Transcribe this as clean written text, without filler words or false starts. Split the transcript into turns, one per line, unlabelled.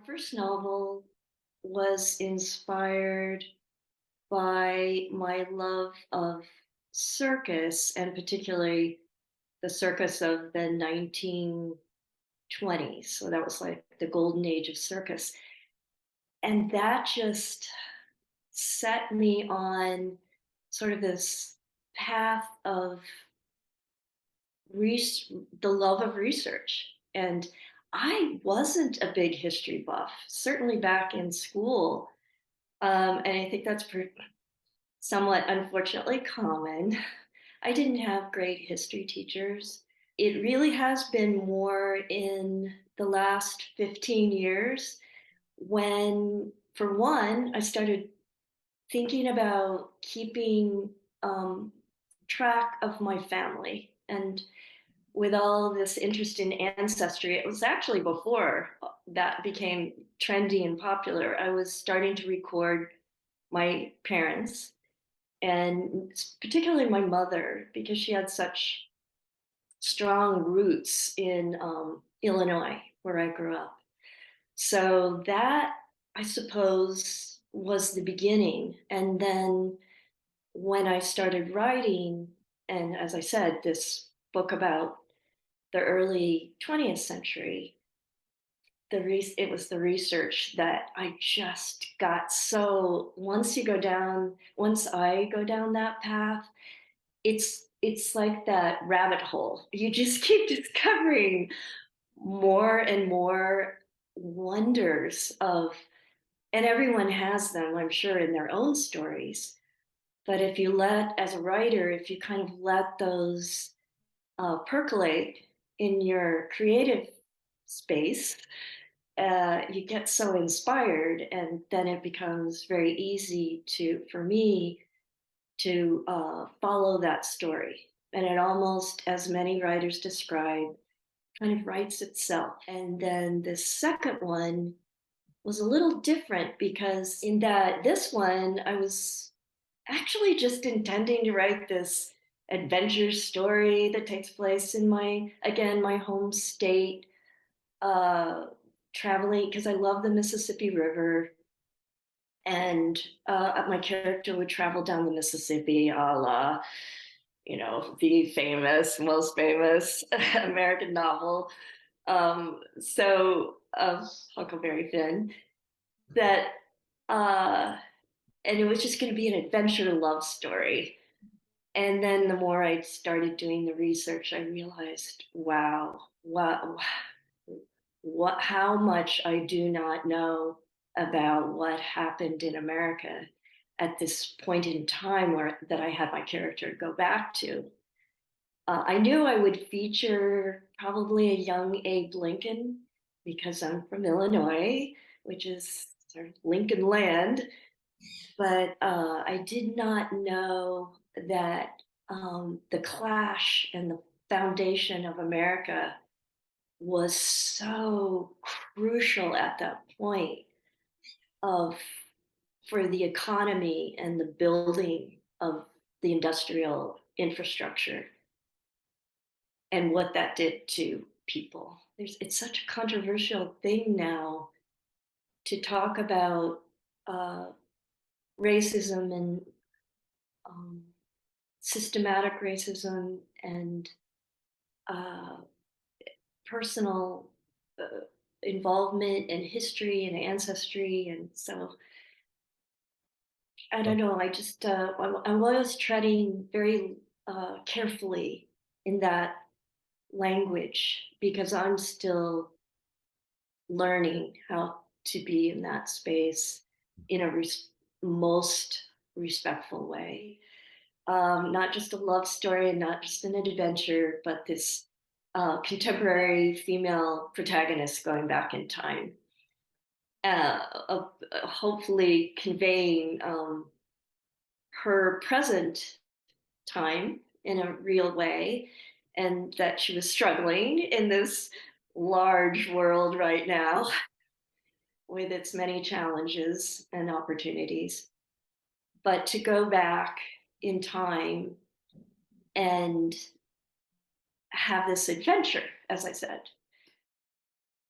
first novel was inspired by my love of circus, and particularly the circus of the 1920s. So that was like the golden age of circus. And that just set me on sort of this path of the love of research. And I wasn't a big history buff, certainly back in school. And I think that's somewhat unfortunately common. I didn't have great history teachers. It really has been more in the last 15 years when, for one, I started thinking about keeping um, track of my family. And with all this interest in ancestry, it was actually before that became trendy and popular. I was starting to record my parents, and particularly my mother, because she had such strong roots in Illinois, where I grew up. So that, I suppose, was the beginning. And then when I started writing, and as I said, this book about the early 20th century, it was the research that I just got so, once I go down that path, it's like that rabbit hole. You just keep discovering more and more wonders of, and everyone has them, I'm sure, in their own stories. But if you as a writer, if you kind of let those percolate in your creative space, you get so inspired, and then it becomes very easy for me, to follow that story. And it almost, as many writers describe, kind of writes itself. And then the second one was a little different because, in that this one, I was actually just intending to write this adventure story that takes place in my home state, uh, traveling because I love the Mississippi River. And my character would travel down the Mississippi, a la, the most famous American novel, Huckleberry Finn. That, uh, and it was just going to be an adventure love story. And then the more I started doing the research, I realized, wow, how much I do not know about what happened in America at this point in time, where that I had my character go back to. I knew I would feature probably a young Abe Lincoln because I'm from Illinois, which is sort of Lincoln land. But I did not know that the clash and the foundation of America was so crucial at that point of for the economy and the building of the industrial infrastructure, and what that did to people. It's such a controversial thing now to talk about uh, racism and um, systematic racism and uh, personal involvement and history and ancestry. And so I don't know. I'm always treading very carefully in that language because I'm still learning how to be in that space in a most respectful way. Not just a love story and not just an adventure, but this contemporary female protagonist going back in time, hopefully conveying her present time in a real way, and that she was struggling in this large world right now with its many challenges and opportunities. But to go back in time and have this adventure, as I said.